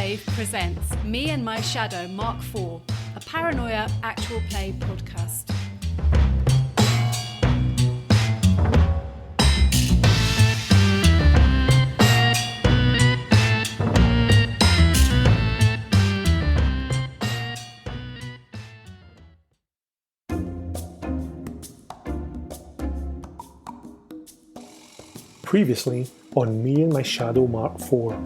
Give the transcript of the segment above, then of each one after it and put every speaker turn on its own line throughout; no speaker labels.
Play presents Me and My Shadow Mark IV, a Paranoia actual play podcast.
Previously on Me and My Shadow Mark IV,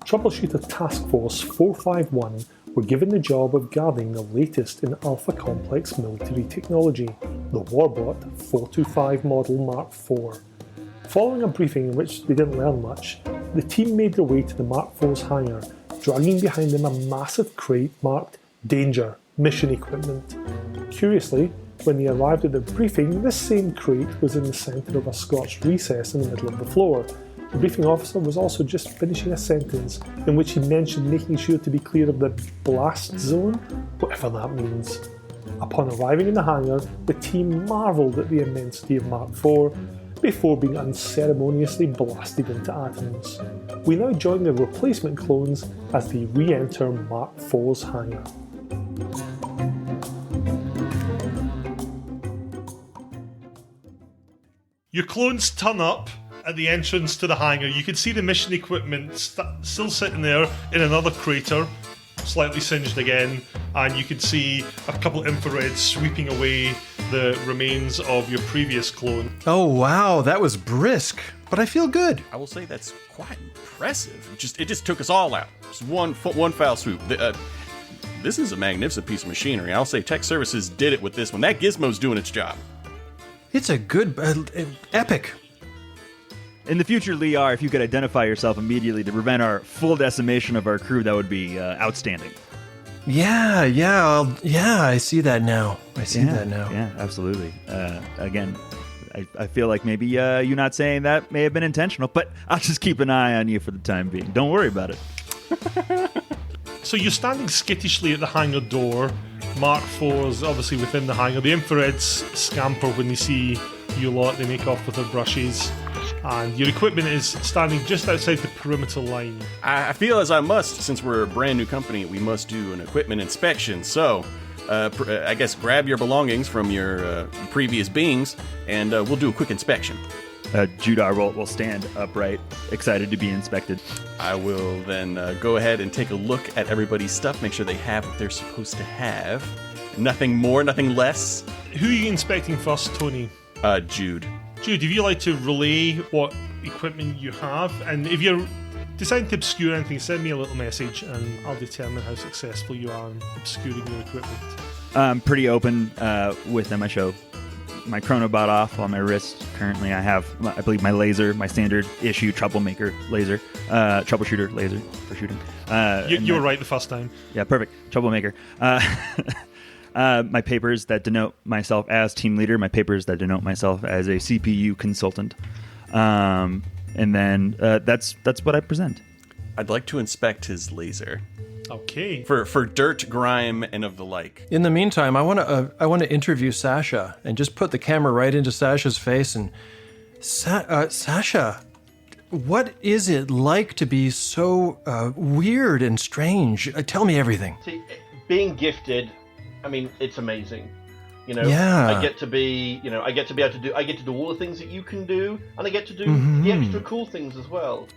Troubleshooter Task Force 451 were given the job of guarding the latest in Alpha Complex military technology, the warbot 425 model Mark IV. Following a briefing in which they didn't learn much, the team made their way to the Mark IV's hangar, dragging behind them a massive crate marked Danger, Mission Equipment. Curiously, when they arrived at the briefing, this same crate was in the centre of a scorched recess in the middle of the floor. The briefing officer was also just finishing a sentence in which he mentioned making sure to be clear of the blast zone, whatever that means. Upon arriving in the hangar, the team marvelled at the immensity of Mark IV before being unceremoniously blasted into atoms. We now join the replacement clones as they re-enter Mark IV's hangar. Your clones turn up at the entrance to the hangar. You can see the mission equipment still sitting there in another crater, slightly singed again, and you can see a couple infrareds sweeping away the remains of your previous clone.
Oh wow, that was brisk, but I feel good.
I will say that's quite impressive. It just took us all out. Just one foul swoop. This is a magnificent piece of machinery. I'll say tech services did it with this one. That gizmo's doing its job.
It's a good, epic.
In the future, Liar, if you could identify yourself immediately to prevent our full decimation of our crew, that would be outstanding.
Yeah, I see that now.
Yeah, absolutely. Again, I feel like maybe you not saying that may have been intentional, but I'll just keep an eye on you for the time being. Don't worry about it.
So you're standing skittishly at the hangar door. Mark IV's obviously within the hangar. The infrareds scamper when they see you lot. They make off with their brushes. And your equipment is standing just outside the perimeter line.
I feel as I must, since we're a brand new company, we must do an equipment inspection. So, I guess grab your belongings from your previous beings, and we'll do a quick inspection.
Judar will stand upright, excited to be inspected.
I will then go ahead and take a look at everybody's stuff, make sure they have what they're supposed to have. Nothing more, nothing less.
Who are you inspecting first, Tony?
Jude.
Jude, if you like to relay what equipment you have, and if you're deciding to obscure anything, send me a little message and I'll determine how successful you are in obscuring your equipment.
I'm pretty open with them. I show my chronobot off on my wrist. Currently I have, I believe, my laser, my standard issue troubleshooter laser for shooting.
You were right the first time.
Yeah, perfect. Troublemaker. My papers that denote myself as team leader, my papers that denote myself as a CPU consultant. And then that's what I present.
I'd like to inspect his laser.
Okay.
For dirt, grime, and of the like.
In the meantime, I want to interview Sasha and just put the camera right into Sasha's face and Sasha, what is it like to be so weird and strange? Tell me everything.
See, being gifted, I mean, it's amazing. You know,
yeah.
I get to be able to do all the things that you can do, and I get to do the extra cool things as well.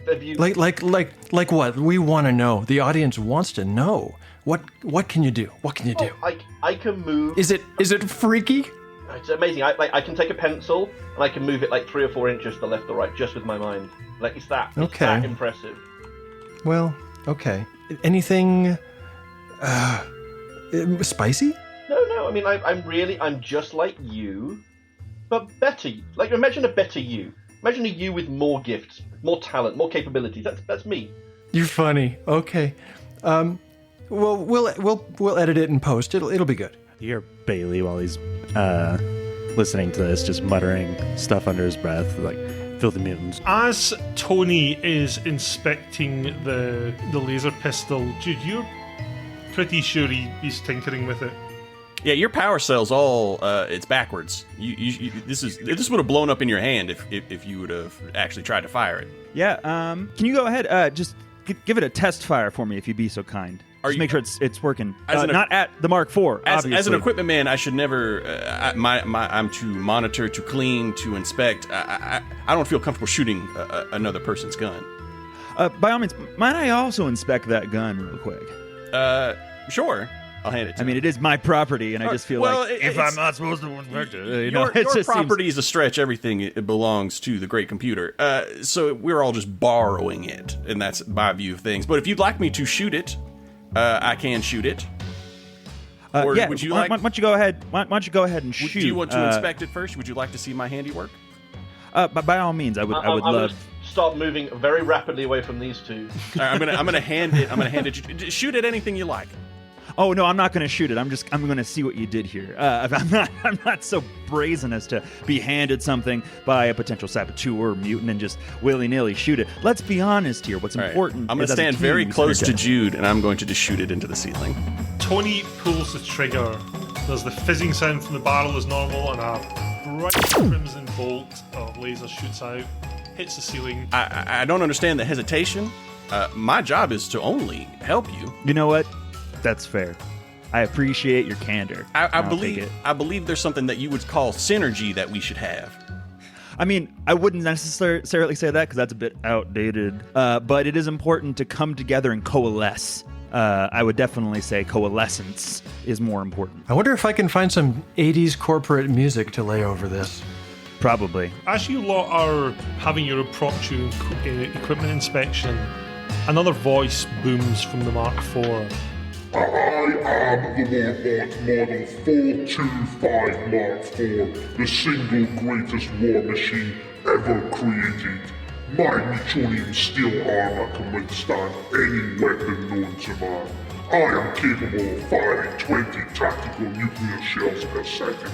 Have you
like what? We want to know. The audience wants to know. What can you do? What can you do?
I can move.
Is it freaky?
It's amazing. I can take a pencil and I can move it like 3 or 4 inches to left or right just with my mind. Like it's that impressive.
Well, okay. Anything spicy?
No. I mean, I'm just like you, but better. Like, imagine a better you. Imagine a you with more gifts, more talent, more capabilities. That's me.
You're funny. Okay. Well, we'll edit it and post. It'll be good.
You hear Bailey while he's listening to this, just muttering stuff under his breath, like filthy mutants.
As Tony is inspecting the laser pistol, Jude, you're pretty sure he's tinkering with it.
Yeah, your power cell's all it's backwards. This would have blown up in your hand if you would have actually tried to fire it.
Yeah. Can you go ahead? Just give it a test fire for me if you'd be so kind. Just make sure it's working. Not at the Mark IV, obviously.
As an equipment man, I should never. I'm to monitor, to clean, to inspect. I don't feel comfortable shooting another person's gun.
By all means, might I also inspect that gun real quick?
Sure. I'll hand it to you.
I mean, it is my property, and I just feel if I'm not supposed to inspect it,
your property is a stretch. Everything it belongs to the great computer. So we're all just borrowing it, and that's my view of things. But if you'd like me to shoot it, I can shoot it. Or would you like?
Why don't you go ahead? Why don't you go ahead and shoot?
Do you want to inspect it first? Would you like to see my handiwork?
By all means, I would love.
Start moving very rapidly away from these two.
I'm gonna hand it. Shoot at anything you like.
Oh no, I'm not going to shoot it. I'm going to see what you did here. I'm not so brazen as to be handed something by a potential saboteur or mutant and just willy-nilly shoot it. Let's be honest here. What's important?
I'm going to stand very close to Jude, and I'm going to just shoot it into the ceiling.
Tony pulls the trigger. There's the fizzing sound from the barrel as normal, and a bright crimson bolt of laser shoots out, hits the ceiling.
I don't understand the hesitation. My job is to only help you.
You know what? That's fair. I appreciate your candor.
I believe there's something that you would call synergy that we should have.
I mean, I wouldn't necessarily say that because that's a bit outdated. But it is important to come together and coalesce. I would definitely say coalescence is more important.
I wonder if I can find some 80s corporate music to lay over this.
Probably.
As you lot are having your impromptu equipment inspection, another voice booms from the Mark IV.
I am the warbot model 425 Mark IV, the single greatest war machine ever created. My Newtonian steel armor can withstand any weapon known to man. I am capable of firing 20 tactical nuclear shells per second.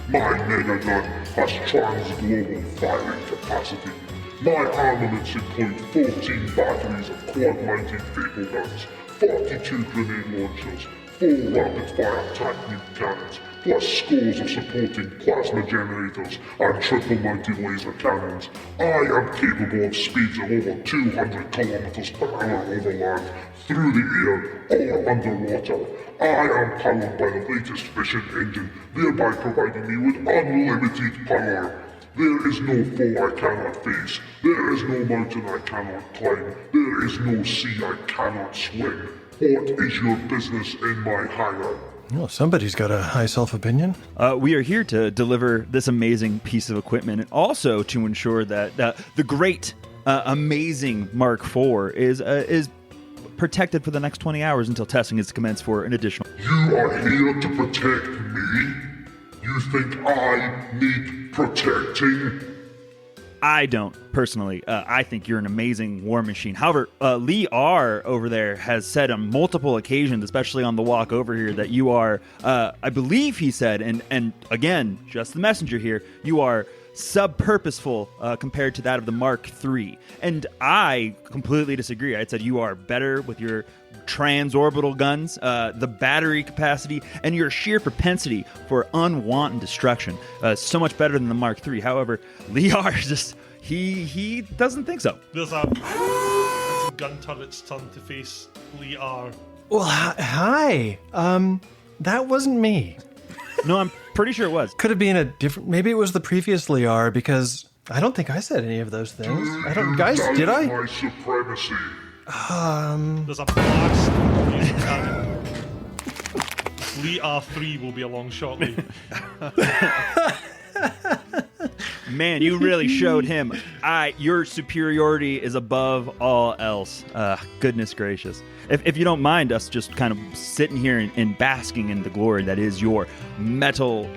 My mega gun has trans-global firing capacity. My armaments include 14 batteries of quad-mounted fatal guns, 42 grenade launchers, 4 rapid-fire tank cannons, plus scores of supporting plasma generators and triple-mounted laser cannons. I am capable of speeds of over 200 kilometers per hour over land, through the air, or underwater. I am powered by the latest fission engine, thereby providing me with unlimited power. There is no foe I cannot face. There is no mountain I cannot climb. There is no sea I cannot swim. What is your business in my hangar?
Well, somebody's got a high self-opinion.
We are here to deliver this amazing piece of equipment and also to ensure that the great, amazing Mark IV is protected for the next 20 hours until testing is commenced for an additional...
You are here to protect me? You think I need protecting?
I don't, personally. I think you're an amazing war machine. However, Lee R. over there has said on multiple occasions, especially on the walk over here, that you are, I believe he said, and again, just the messenger here, you are sub-purposeful compared to that of the Mark III. And I completely disagree. I said you are better with your transorbital guns, the battery capacity, and your sheer propensity for unwanted destruction. So much better than the Mark III. However, Lee R. just, he doesn't think so.
There's a gun turret's turn to face Lee R.
Well, hi. That wasn't me.
No, I'm pretty sure it was.
Could have been a different... Maybe it was the previous Liar, because I don't think I said any of those things. I don't... Guys, did I?
My supremacy.
There's a blast from the laser cannon. Lee R3 will be along shortly.
Man, you really showed him. Your superiority is above all else. Goodness gracious. If you don't mind us just kind of sitting here and basking in the glory that is your metal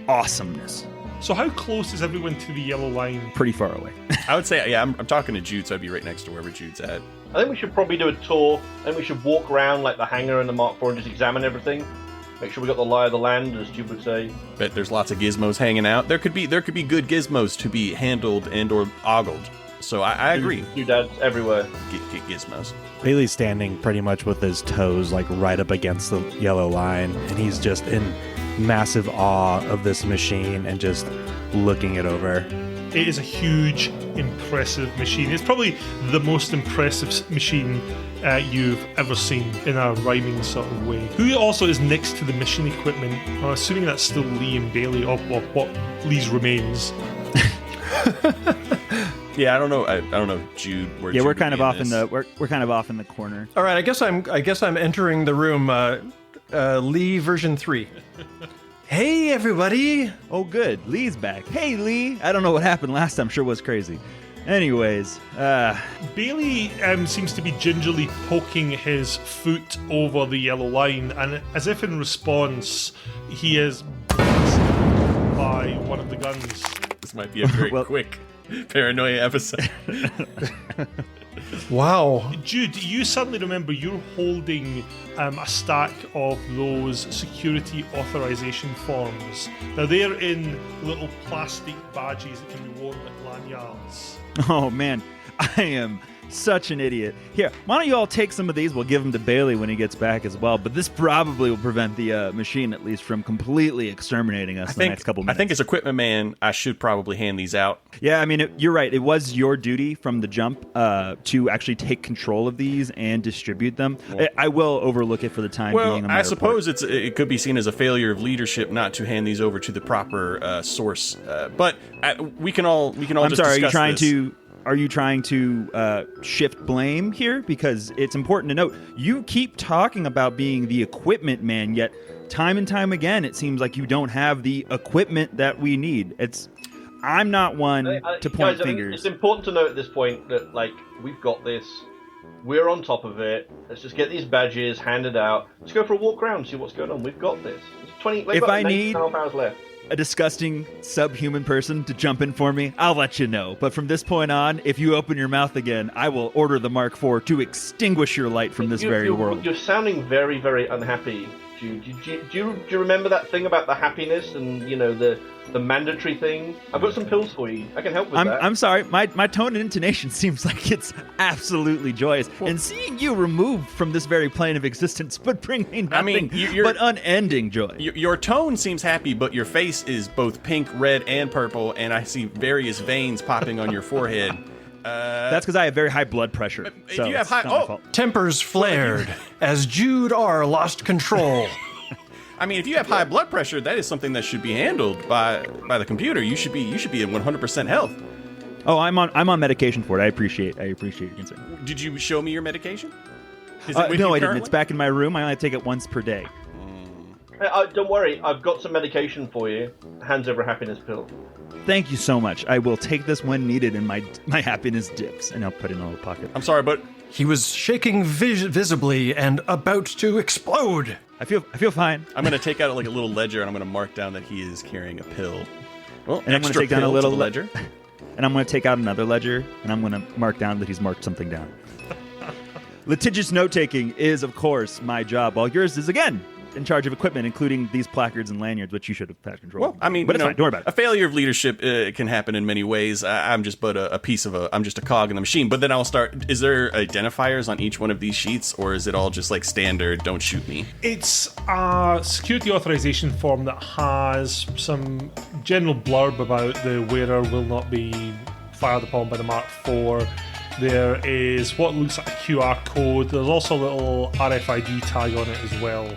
awesomeness.
So how close is everyone to the yellow line?
Pretty far away.
I would say, yeah, I'm talking to Jude, so I'd be right next to wherever Jude's at.
I think we should probably do a tour. I think we should walk around like the hangar and the Mark IV and just examine everything. Make sure we got the lie of the land, as Jude would say.
Bet there's lots of gizmos hanging out. There could be good gizmos to be handled and or ogled. So I agree.
Doodads everywhere.
Get gizmos.
Bailey's standing pretty much with his toes like right up against the yellow line, and he's just in massive awe of this machine and just looking it over.
It is a huge, impressive machine. It's probably the most impressive machine you've ever seen in a rhyming sort of way. Who also is next to the mission equipment? I'm assuming that's still Lee and Bailey, or what Lee's remains.
Yeah, I don't know, Jude. Where
Yeah,
Jude
we're kind
would
of
be
off
in
in
this.
the we're kind of off in the corner.
All right, I guess I'm entering the room. Lee version 3. Hey, everybody.
Oh, good. Lee's back. Hey, Lee. I don't know what happened last time. Sure was crazy. Anyways,
Bailey seems to be gingerly poking his foot over the yellow line, and as if in response, he is blasted by one of the guns.
This might be a very quick Paranoia episode.
Wow.
Jude, you suddenly remember you're holding a stack of those security authorization forms. Now, they're in little plastic badges that can be worn like lanyards.
oh man, I am such an idiot. Here, why don't you all take some of these? We'll give them to Bailey when he gets back as well. But this probably will prevent the machine, at least, from completely exterminating us in the next couple minutes.
I think as equipment man, I should probably hand these out.
Yeah, I mean, you're right. It was your duty from the jump to actually take control of these and distribute them. I will overlook it for the time being.
Well, I suppose it could be seen as a failure of leadership not to hand these over to the proper source. But we can all
I'm
just
sorry.
discuss
Are you trying to shift blame here? Because it's important to note, you keep talking about being the equipment man, yet time and time again, it seems like you don't have the equipment that we need. I'm not one to point
guys,
fingers.
It's important to note at this point that, like, we've got this. We're on top of it. Let's just get these badges handed out. Let's go for a walk around, see what's going on. We've got this. It's 20. Like,
If
about
I need-
8.5 hours left.
A disgusting subhuman person to jump in for me, I'll let you know. But from this point on, if you open your mouth again, I will order the Mark IV to extinguish your light from this very world.
You're sounding very, very unhappy, Jude. Do you remember that thing about the happiness and, the mandatory thing? I've got some pills for you. I can help with that.
I'm sorry. My tone and intonation seems like it's absolutely joyous. And seeing you removed from this very plane of existence would bring me nothing but unending joy.
Your tone seems happy, but your face is both pink, red, and purple, and I see various veins popping on your forehead.
That's because I have very high blood pressure.
If you have high,
Tempers flared as Jude R. lost control.
I mean, if you have high blood pressure, that is something that should be handled by the computer. You should be in 100% health.
Oh, I'm on medication for it. I appreciate your concern.
Did you show me your medication? Is it with
no,
you
I didn't.
currently?
It's back in my room. I only take it once per day.
Don't worry. I've got some medication for you. Hands over a happiness pill.
Thank you so much. I will take this when needed in my happiness dips, and I'll put it in a little pocket.
I'm sorry, but
He was shaking visibly and about to explode.
I feel fine.
I'm going to take out like a little ledger and I'm going to mark down that he is carrying a pill. Well,
And I'm going to
extra
take down a
pill to
little
the ledger.
And I'm going to take out another ledger, and I'm going to mark down that he's marked something down. Litigious note-taking is, of course, my job, while yours is, again, in charge of equipment, including these placards and lanyards, which you should have had control of.
Well, I mean,
but it's fine. Don't worry about
a
it.
failure of leadership can happen in many ways. I'm just but I'm just a cog in the machine. But then I'll start. Is there identifiers on each one of these sheets, or is it all just like standard? Don't shoot me.
It's a security authorization form that has some general blurb about the wearer will not be fired upon by the Mark IV. There is what looks like a QR code. There's also a little RFID tag on it as well,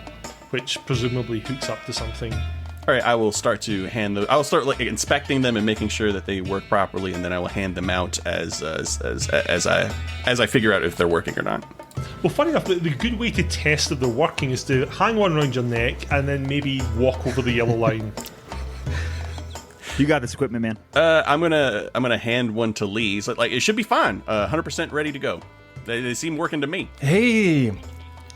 which presumably hooks up to something.
All right, I will start to hand them. I'll start like inspecting them and making sure that they work properly, and then I will hand them out as I figure out if they're working or not.
Well, funny enough, the good way to test if they're working is to hang one around your neck and then maybe walk over the yellow line.
You got this equipment, man.
I'm gonna hand one to Lee. So, like, it should be fine. 100% ready to go. They seem working to me.
Hey,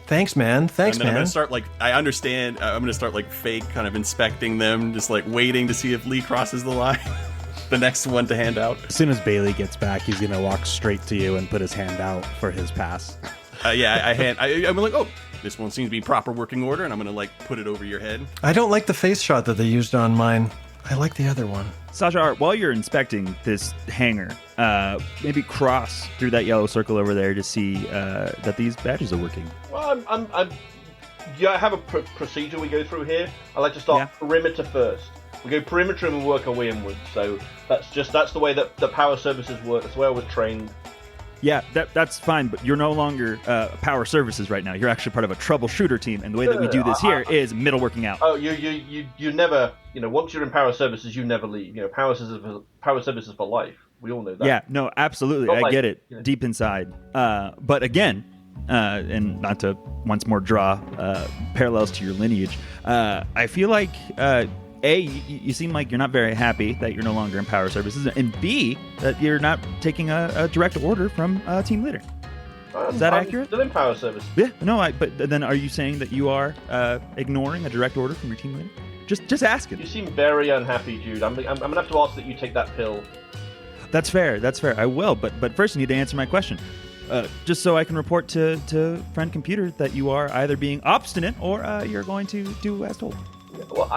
thanks, man. Thanks,
And then
man.
I'm gonna start like I understand. I'm gonna start like fake kind of inspecting them, just like waiting to see if Lee crosses the line. The next one to hand out.
As soon as Bailey gets back, he's going to walk straight to you and put his hand out for his pass.
I'm like, oh, this one seems to be proper working order, and I'm gonna like put it over your head.
I don't like the face shot that they used on mine. I like the other one.
Sasha Art, while you're inspecting this hangar, maybe cross through that yellow circle over there to see that these badges are working.
Well, I have a procedure we go through here. I like to start perimeter first. We go perimeter and we work our way inwards. So that's the way that the power services work. That's the way I was trained.
Yeah, that's fine, but you're no longer power services right now. You're actually part of a troubleshooter team, and the way that we do this here is middle working out.
Oh, you never, once you're in power services, you never leave. Power services for life. We all know that.
Yeah, no, absolutely. I get it deep inside. But again, and not to once more draw parallels to your lineage, I feel like A, you seem like you're not very happy that you're no longer in power services, and B, that you're not taking a direct order from a team leader. Is that accurate?
Still in power services.
Yeah, no, but then are you saying that you are ignoring a direct order from your team leader? Just asking.
You seem very unhappy, Jude. I'm going to have to ask that you take that pill.
That's fair. I will, but first you need to answer my question. Just so I can report to Friend Computer that you are either being obstinate or you're going to do as told.
Well,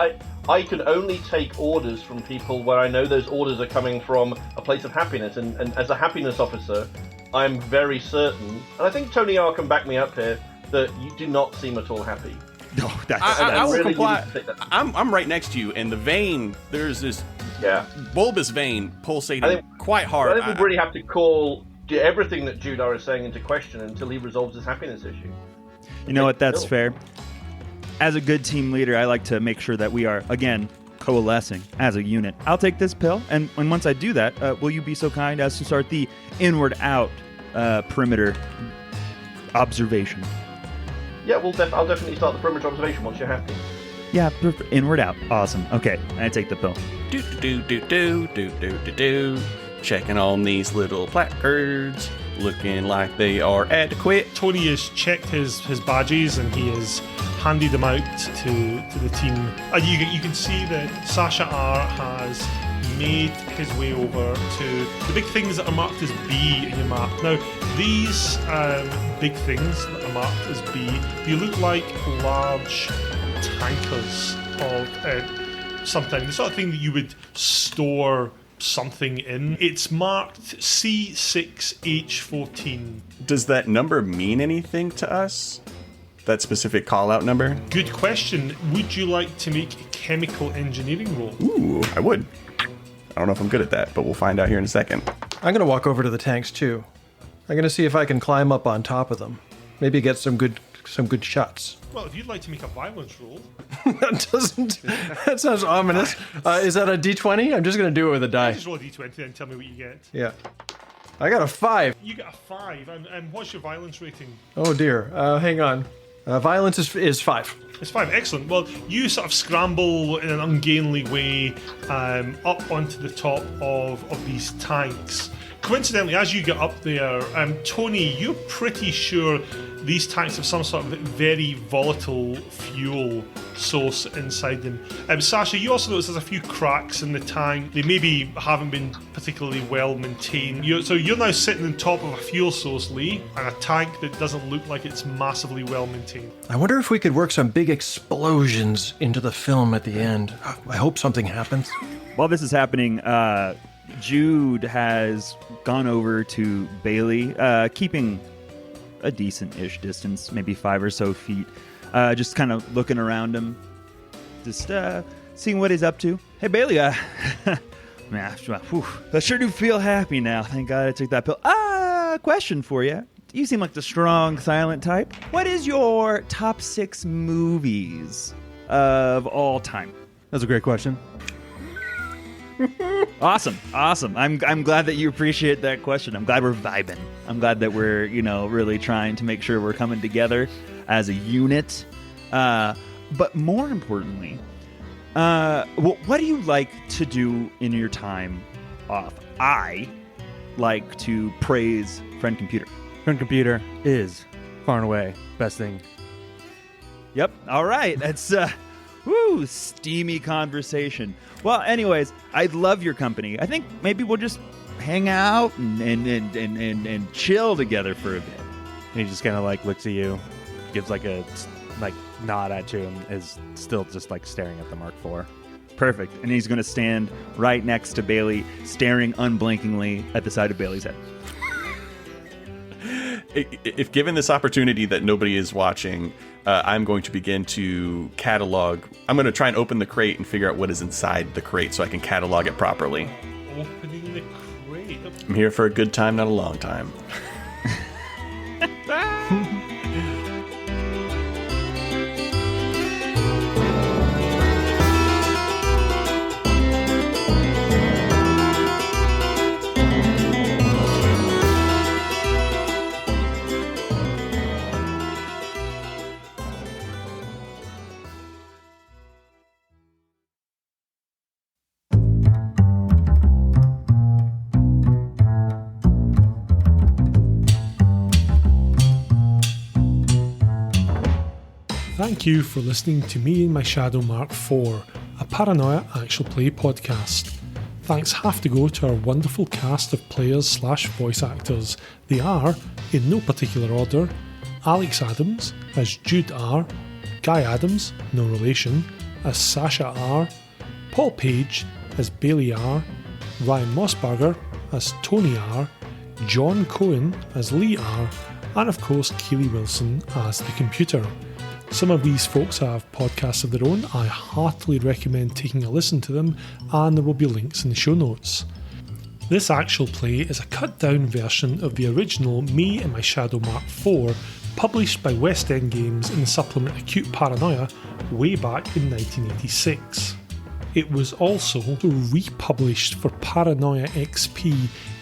I can only take orders from people where I know those orders are coming from a place of happiness, and as a happiness officer, I'm very certain, and I think Tony R can back me up here, that you do not seem at all happy.
No,
I will
really
comply. I'm right next to you, and the vein, there's this bulbous vein pulsating quite hard.
I think we really have to call everything that Jude R is saying into question until he resolves his happiness issue.
You know what? That's fair. As a good team leader, I like to make sure that we are, again, coalescing as a unit. I'll take this pill, and once I do that, will you be so kind as to start the inward-out perimeter observation?
Yeah, I'll definitely start the perimeter observation once you're happy.
Yeah, inward-out. Awesome. Okay, I take the pill.
Checking on these little placards, looking like they are adequate.
Tony has checked his badges and he has handed them out to the team. And you can see that Sasha R has made his way over to the big things that are marked as B in your map. Now, these big things that are marked as B, they look like large tankers of something, the sort of thing that you would store something in. It's marked C6H14.
Does that number mean anything to us? That specific call-out number?
Good question. Would you like to make a chemical engineering roll?
Ooh, I would. I don't know if I'm good at that, but we'll find out here in a second.
I'm going to walk over to the tanks too. I'm going to see if I can climb up on top of them. Maybe get some good shots.
Well, if you'd like to make a violence roll.
That sounds ominous. Is that a D20? I'm just going to do it with a die.
Just roll a D20 and tell me what you get.
Yeah. I got a 5.
You got a 5. And what's your violence rating?
Oh dear. Hang on. Violence is 5.
It's 5. Excellent. Well, you sort of scramble in an ungainly way up onto the top of these tanks. Coincidentally, as you get up there, Tony, you're pretty sure these tanks have some sort of very volatile fuel source inside them. Sasha, you also notice there's a few cracks in the tank. They maybe haven't been particularly well maintained. So you're now sitting on top of a fuel source, Lee, and a tank that doesn't look like it's massively well maintained.
I wonder if we could work some big explosions into the film at the end. I hope something happens.
While this is happening, Jude has gone over to Bailey, keeping a decent-ish distance, maybe 5 or so feet, just kind of looking around him, just seeing what he's up to. Hey, Bailey, man, I sure do feel happy now. Thank God I took that pill. Question for you. You seem like the strong, silent type. What is your top 6 movies of all time?
That's a great question.
Awesome. I'm glad that you appreciate that question. I'm glad we're vibing. I'm glad that we're, really trying to make sure we're coming together as a unit. But more importantly, what do you like to do in your time off? I like to praise Friend Computer.
Friend Computer is far and away best thing.
Yep. All right. That's steamy conversation. Well, anyways, I love your company. I think maybe we'll just hang out and chill together for a bit.
And he just kind of looks at you, gives a nod at you, and is still just staring at the Mark IV.
Perfect. And he's going to stand right next to Bailey, staring unblinkingly at the side of Bailey's head.
If given this opportunity that nobody is watching, I'm going to begin to catalog. I'm going to try and open the crate and figure out what is inside the crate so I can catalog it properly.
Opening the crate.
I'm here for a good time, not a long time.
Thank you for listening to Me and My Shadow Mark IV, a Paranoia actual play podcast. Thanks have to go to our wonderful cast of players/voice actors. They are, in no particular order, Alex Adams as Jude R, Guy Adams, no relation, as Sasha R, Paul Page as Bailey R, Ryan Mossberger as Tony R, John Cohen as Lee R, and of course Keeley Wilson as the computer. Some of these folks have podcasts of their own. I heartily recommend taking a listen to them, and there will be links in the show notes. This actual play is a cut down version of the original Me and My Shadow Mark IV, published by West End Games in the supplement Acute Paranoia way back in 1986. It was also republished for Paranoia XP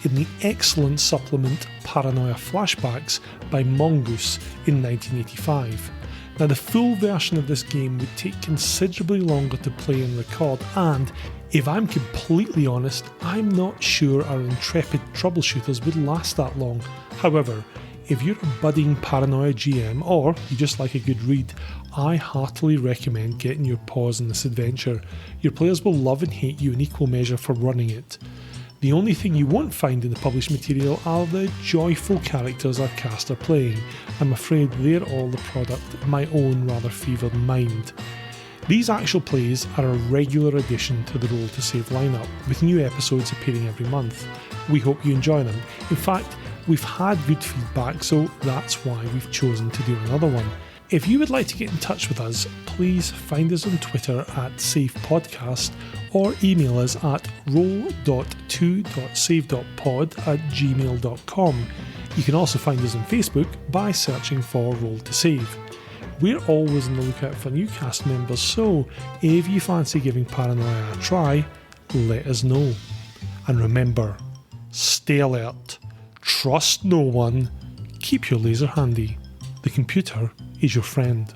in the excellent supplement Paranoia Flashbacks by Mongoose in 1985. Now, the full version of this game would take considerably longer to play and record, and if I'm completely honest, I'm not sure our intrepid troubleshooters would last that long. However, if you're a budding Paranoia GM, or you just like a good read, I heartily recommend getting your paws on this adventure. Your players will love and hate you in equal measure for running it. The only thing you won't find in the published material are the joyful characters our cast are playing. I'm afraid they're all the product of my own rather fevered mind. These actual plays are a regular addition to the Roll to Save lineup, with new episodes appearing every month. We hope you enjoy them. In fact, we've had good feedback, so that's why we've chosen to do another one. If you would like to get in touch with us, please find us on Twitter at SafePodcast or email us at roll.2.save.pod@gmail.com. You can also find us on Facebook by searching for Roll to Save. We're always on the lookout for new cast members, so if you fancy giving Paranoia a try, let us know. And remember, stay alert, trust no one, keep your laser handy. The computer is your friend.